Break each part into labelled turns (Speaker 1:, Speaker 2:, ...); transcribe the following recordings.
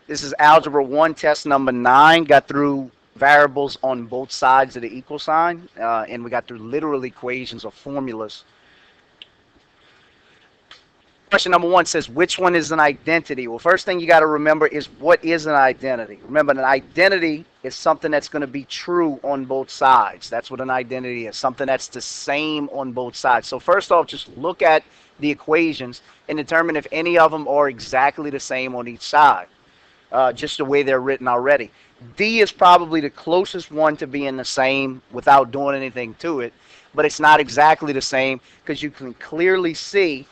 Speaker 1: This is Algebra 1, test number 9. Got through variables on both sides of the equal sign, and we got through literal equations or formulas. Question number 1 says, which one is an identity? Well, first thing you got to remember is what is an identity? Remember, an identity is something that's going to be true on both sides. That's what an identity is, something that's the same on both sides. So first off, just look at the equations and determine if any of them are exactly the same on each side. Just the way they're written already. D is probably the closest one to being the same without doing anything to it, but it's not exactly the same because you can clearly see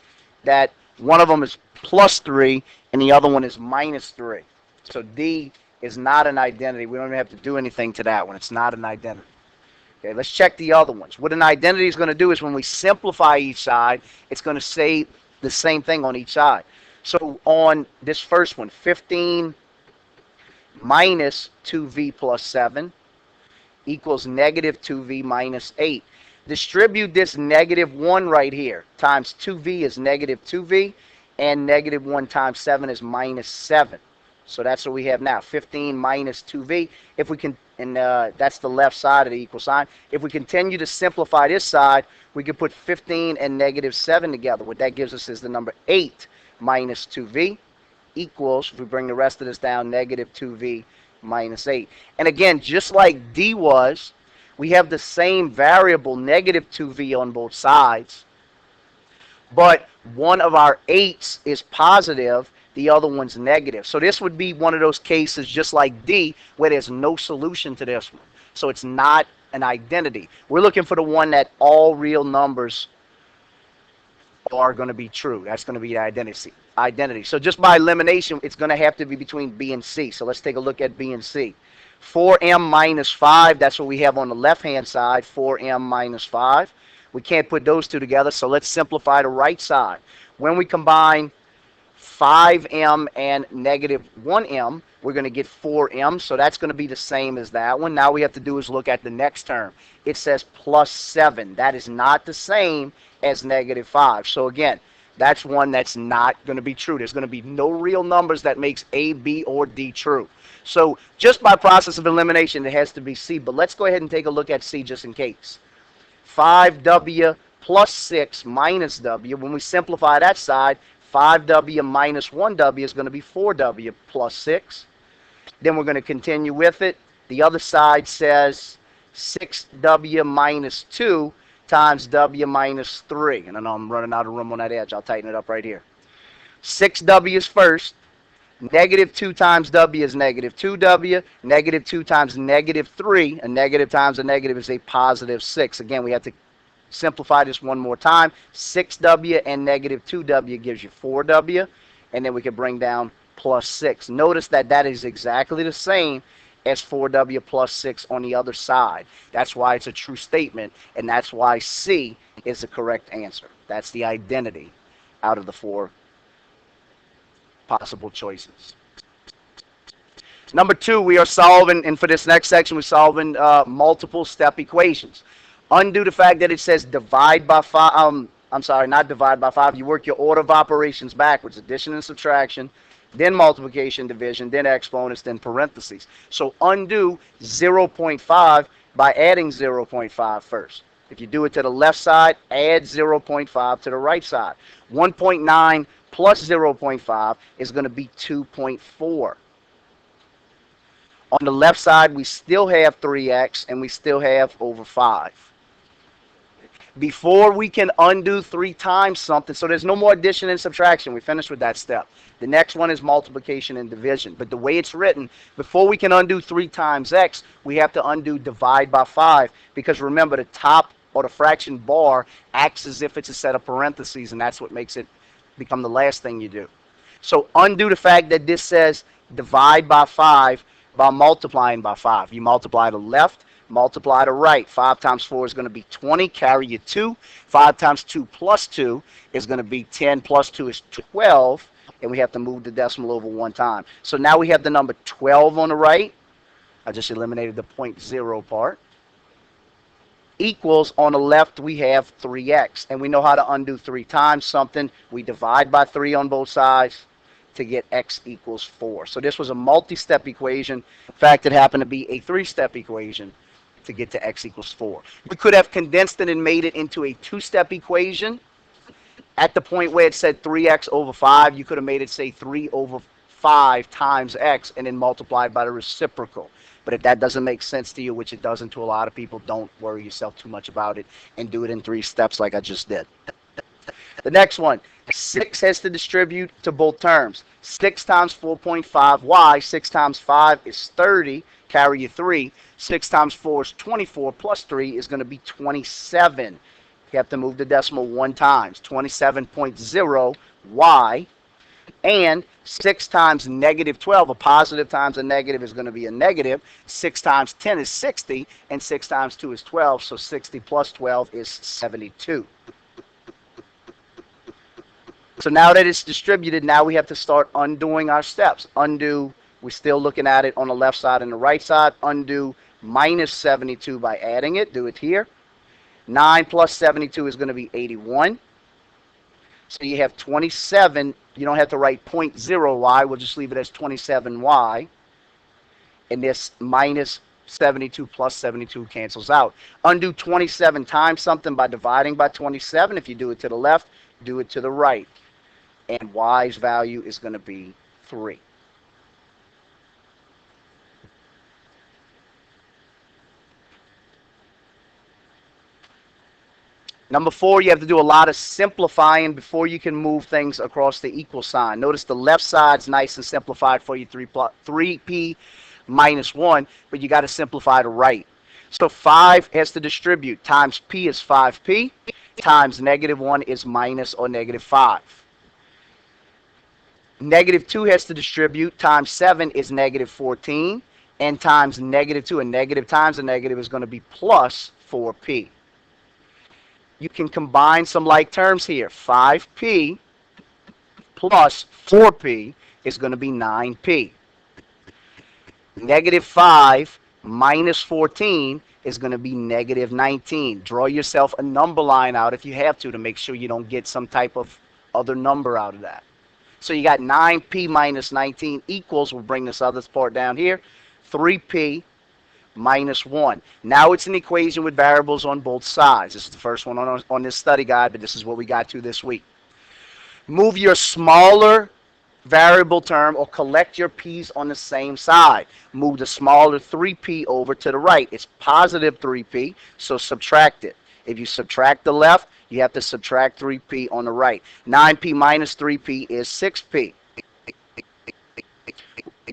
Speaker 1: that one of them is plus 3 and the other one is minus 3. So D is not an identity. We don't even have to do anything to that one. It's not an identity. Okay, let's check the other ones. What an identity is going to do is when we simplify each side, it's going to say the same thing on each side. So on this first one, 15 minus 2v plus 7 equals negative 2v minus 8. Distribute this negative 1 right here times 2v is negative 2v, and negative 1 times 7 is minus 7. So that's what we have now, 15 minus 2v. If we can, and that's the left side of the equal sign. If we continue to simplify this side, we can put 15 and negative 7 together. What that gives us is the number 8 minus 2v equals, if we bring the rest of this down, negative 2v minus 8. And again, just like D was, we have the same variable, negative 2v on both sides, but one of our 8's is positive, the other one's negative. So this would be one of those cases just like D where there's no solution to this one. So it's not an identity. We're looking for the one that all real numbers are going to be true. That's going to be the identity. So just by elimination, it's going to have to be between B and C. So let's take a look at B and C. 4m minus 5, that's what we have on the left-hand side, 4m minus 5. We can't put those two together, so let's simplify the right side. When we combine 5m and negative 1m, we're going to get 4m, so that's going to be the same as that one. Now we have to do is look at the next term. It says plus 7. That is not the same as negative 5. So again, that's one that's not going to be true. There's going to be no real numbers that makes A, B, or D true. So just by process of elimination, it has to be C. But let's go ahead and take a look at C just in case. 5w plus 6 minus w. When we simplify that side, 5w minus 1w is going to be 4w plus 6. Then we're going to continue with it. The other side says 6w minus 2 times w minus 3. And I know I'm running out of room on that edge. I'll tighten it up right here. 6w is first. Negative 2 times w is negative 2w. Negative 2 times negative 3. A negative times a negative is a positive 6. Again, we have to simplify this one more time. 6w and negative 2w gives you 4w. And then we can bring down plus 6. Notice that that is exactly the same as 4w plus 6 on the other side. That's why it's a true statement, and that's why C is the correct answer. That's the identity out of the 4 possible choices. Number 2, we are solving, and for this next section, we're solving multiple step equations. Undo the fact that it says divide by 5. I'm sorry, not divide by 5. You work your order of operations backwards, addition and subtraction, then multiplication, division, then exponents, then parentheses. So undo 0.5 by adding 0.5 first. If you do it to the left side, add 0.5 to the right side. 1.9 plus 0.5 is going to be 2.4. On the left side, we still have 3x, and we still have over 5. Before we can undo 3 times something, so there's no more addition and subtraction. We finished with that step. The next one is multiplication and division. But the way it's written, before we can undo 3 times x, we have to undo divide by 5. Because remember, the top or the fraction bar acts as if it's a set of parentheses, and that's what makes it become the last thing you do. So undo the fact that this says divide by 5 by multiplying by 5. You multiply the left, multiply to right. 5 times 4 is going to be 20. Carry your 2. 5 times 2 plus 2 is going to be 10. Plus 2 is 12. And we have to move the decimal over 1 time. So now we have the number 12 on the right. I just eliminated the 0.0 part. Equals, on the left, we have 3x. And we know how to undo 3 times something. We divide by 3 on both sides. to get x equals 4. So this was a multi-step equation. In fact, it happened to be a 3-step equation to get to x equals 4. We could have condensed it and made it into a 2-step equation. At the point where it said 3x over 5, you could have made it say 3 over 5 times x and then multiplied by the reciprocal. But if that doesn't make sense to you, which it doesn't to a lot of people, don't worry yourself too much about it and do it in 3 steps like I just did. The next one, 6 has to distribute to both terms. 6 times 4.5y, 6 times 5 is 30, carry your 3. 6 times 4 is 24, plus 3 is going to be 27. You have to move the decimal 1 times, 27.0y. And 6 times negative 12, a positive times a negative is going to be a negative. 6 times 10 is 60, and 6 times 2 is 12, so 60 plus 12 is 72. So now that it's distributed, now we have to start undoing our steps. Undo, we're still looking at it on the left side and the right side. Undo minus 72 by adding it. Do it here. 9 plus 72 is going to be 81. So you have 27. You don't have to write 0.0y. We'll just leave it as 27y. And this minus 72 plus 72 cancels out. Undo 27 times something by dividing by 27. If you do it to the left, do it to the right. And y's value is going to be 3. Number 4, you have to do a lot of simplifying before you can move things across the equal sign. Notice the left side's nice and simplified for you, 3p minus 1, but you got to simplify to right. So 5 has to distribute. Times p is 5p, times negative 1 is minus or negative 5. Negative 2 has to distribute. Times 7 is negative 14, and times negative 2, and negative times a negative is going to be plus 4p. You can combine some like terms here. 5p plus 4p is going to be 9p. Negative 5 minus 14 is going to be negative 19. Draw yourself a number line out if you have to make sure you don't get some type of other number out of that. So you got 9p minus 19 equals, we'll bring this other part down here, 3p minus 1. Now it's an equation with variables on both sides. This is the first one on this study guide, but this is what we got to this week. Move your smaller variable term or collect your p's on the same side. Move the smaller 3p over to the right. It's positive 3p, so subtract it. If you subtract the left, you have to subtract 3p on the right. 9p minus 3p is 6p.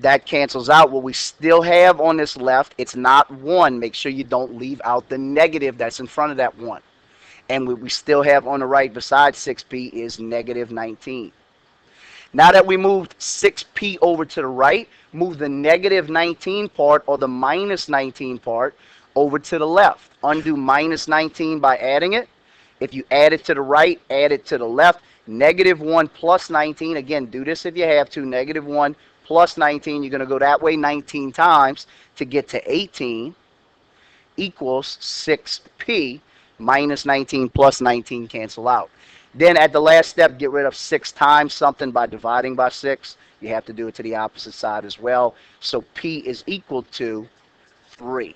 Speaker 1: That cancels out. What we still have on this left, it's not 1. Make sure you don't leave out the negative that's in front of that 1. And what we still have on the right besides 6p is negative 19. Now that we moved 6p over to the right, move the negative 19 part or the minus 19 part over to the left. Undo minus 19 by adding it. If you add it to the right, add it to the left. Negative 1 plus 19. Again, do this if you have to. Negative 1 plus 19, you're going to go that way 19 times to get to 18 equals 6p minus 19 plus 19 cancel out. Then at the last step, get rid of 6 times something by dividing by 6. You have to do it to the opposite side as well. So p is equal to 3.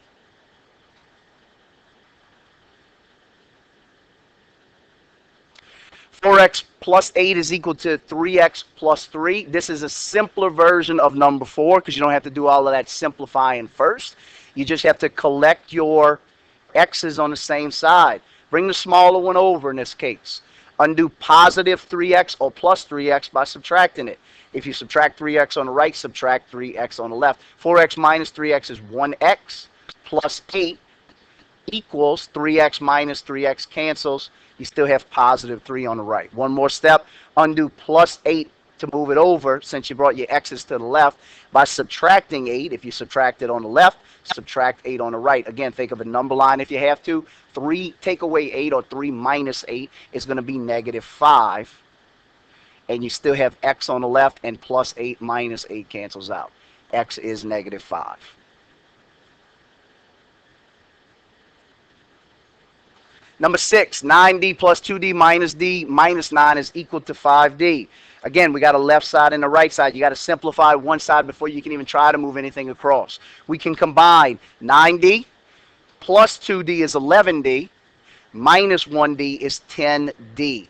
Speaker 1: (4x plus 8 is equal to 3x plus 3. This is a simpler version of number 4 because you don't have to do all of that simplifying first. You just have to collect your x's on the same side. Bring the smaller one over in this case. Undo positive 3x or plus 3x by subtracting it. If you subtract 3x on the right, subtract 3x on the left. 4x minus 3x is 1x plus 8 equals 3x minus 3x cancels. You still have positive 3 on the right. One more step. Undo plus 8 to move it over since you brought your x's to the left by subtracting 8. If you subtract it on the left, subtract 8 on the right. Again, think of a number line if you have to. 3 take away 8 or 3 minus 8 is going to be negative 5. And you still have x on the left and plus 8 minus 8 cancels out. X is negative 5. Number 6, 9d plus 2d minus d minus 9 is equal to 5d. Again, we got a left side and a right side. You got to simplify one side before you can even try to move anything across. We can combine 9D plus 2D is 11D, minus 1D is 10D.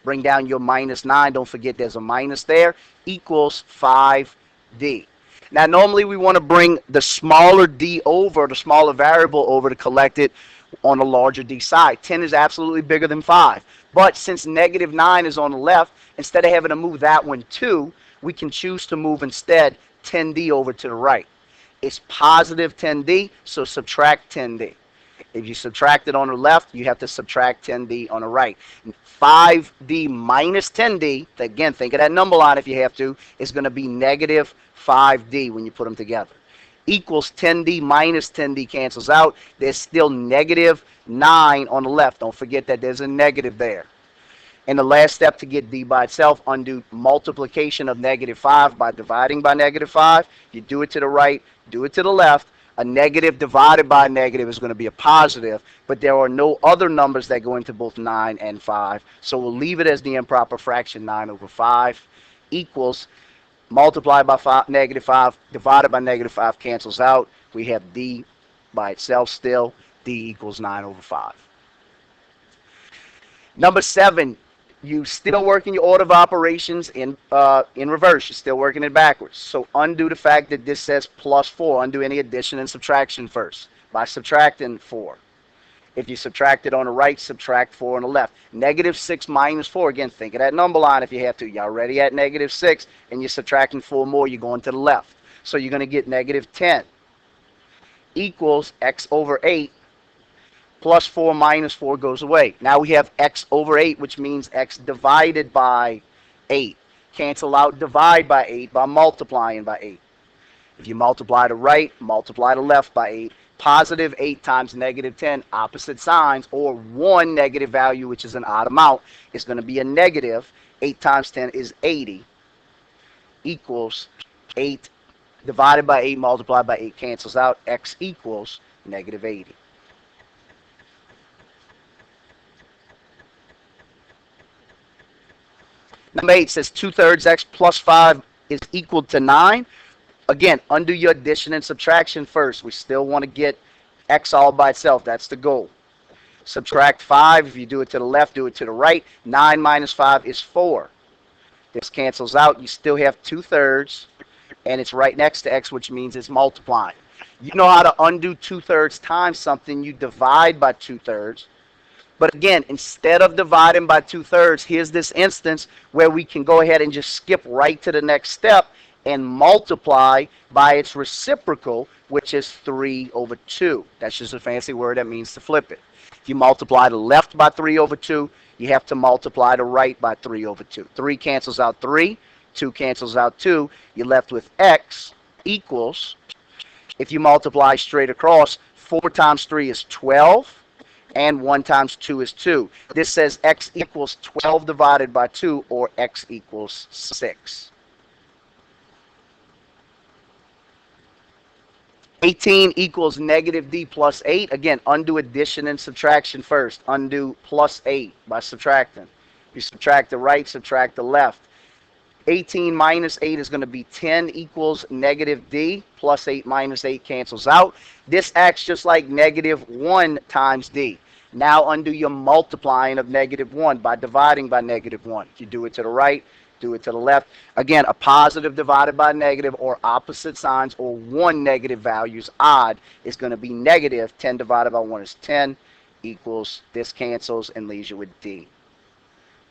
Speaker 1: Bring down your minus 9. Don't forget there's a minus there. Equals 5D. Now, normally we want to bring the smaller d over, the smaller variable over to collect it on the larger d side. 10 is absolutely bigger than 5. But since negative 9 is on the left, instead of having to move that one too, we can choose to move instead 10d over to the right. It's positive 10d, so subtract 10d. If you subtract it on the left, you have to subtract 10d on the right. 5d minus 10d, again, think of that number line if you have to, is going to be negative 5d when you put them together. Equals 10d minus 10d cancels out. There's still negative 9 on the left. Don't forget that there's a negative there. And the last step to get d by itself, undo multiplication of negative 5 by dividing by negative 5. You do it to the right, do it to the left. A negative divided by a negative is going to be a positive, but there are no other numbers that go into both 9 and 5. So we'll leave it as the improper fraction 9 over 5 equals multiplied by negative 5 divided by negative 5 cancels out. We have d by itself still. D equals 9 over 5. Number 7, you still working your order of operations in reverse. You're still working it backwards. So undo the fact that this says plus 4. Undo any addition and subtraction first by subtracting 4. If you subtract it on the right, subtract 4 on the left. Negative 6 minus 4. Again, think of that number line if you have to. You're already at negative 6, and you're subtracting 4 more. You're going to the left. So you're going to get negative 10 equals x over 8 plus 4 minus 4 goes away. Now we have x over 8, which means x divided by 8. Cancel out divide by 8 by multiplying by 8. If you multiply the right, multiply the left by 8. Positive 8 times negative 10, opposite signs, or one negative value, which is an odd amount, is going to be a negative. 8 times 10 is 80, equals 8 divided by 8 multiplied by 8 cancels out. X equals negative 80. Number 8 says 2/3 x plus 5 is equal to 9. Again, undo your addition and subtraction first. We still want to get x all by itself. That's the goal. Subtract 5. If you do it to the left, do it to the right. 9 minus 5 is 4. This cancels out. You still have 2/3, and it's right next to x, which means it's multiplying. You know how to undo 2/3 times something. You divide by 2/3. But again, instead of dividing by 2/3, here's this instance where we can go ahead and just skip right to the next step and multiply by its reciprocal, which is 3 over 2. That's just a fancy word that means to flip it. If you multiply the left by 3 over 2, you have to multiply the right by 3 over 2. 3 cancels out 3, 2 cancels out 2. You're left with x equals, if you multiply straight across, 4 times 3 is 12. And 1 times 2 is 2. This says x equals 12 divided by 2, or x equals 6. 18 equals negative d plus 8. Again, undo addition and subtraction first. Undo plus 8 by subtracting. You subtract the right, subtract the left. 18 minus 8 is going to be 10 equals negative d. Plus 8 minus 8 cancels out. This acts just like negative 1 times d. Now undo your multiplying of negative 1 by dividing by negative 1. If you do it to the right, do it to the left. Again, a positive divided by negative, or opposite signs, or one negative values odd, is going to be negative. 10 divided by 1 is 10, equals, this cancels and leaves you with d.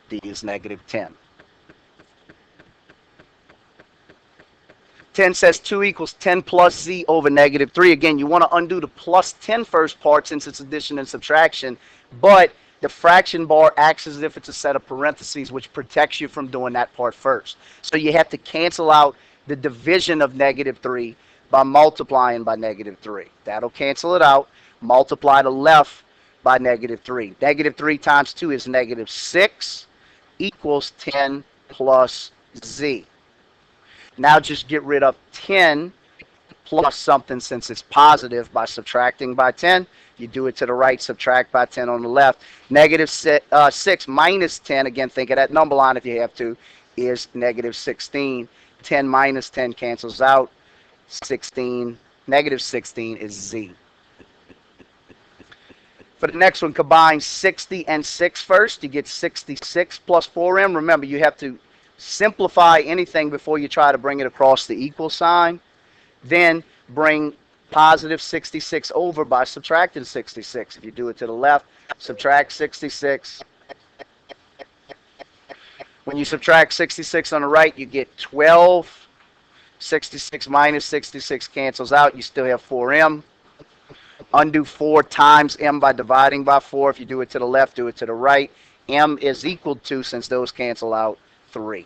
Speaker 1: D is negative 10. 10 says 2 equals 10 plus z over negative 3. Again, you want to undo the plus 10 first part since it's addition and subtraction, but the fraction bar acts as if it's a set of parentheses, which protects you from doing that part first. So you have to cancel out the division of negative 3 by multiplying by negative 3. That'll cancel it out. Multiply the left by negative 3. Negative 3 times 2 is negative 6, equals 10 plus z. Now just get rid of 10 plus something since it's positive by subtracting by 10. You do it to the right, subtract by 10 on the left. Negative 6 minus 10, again, think of that number line if you have to, is negative 16. 10 minus 10 cancels out. 16, negative 16 is Z. For the next one, combine 60 and 6 first. You get 66 plus 4m. Remember, you have to simplify anything before you try to bring it across the equal sign. Then bring positive 66 over by subtracting 66. If you do it to the left, subtract 66. When you subtract 66 on the right, you get 12. 66 minus 66 cancels out. You still have 4m. Undo 4 times m by dividing by 4. If you do it to the left, do it to the right. M is equal to, since those cancel out, 3.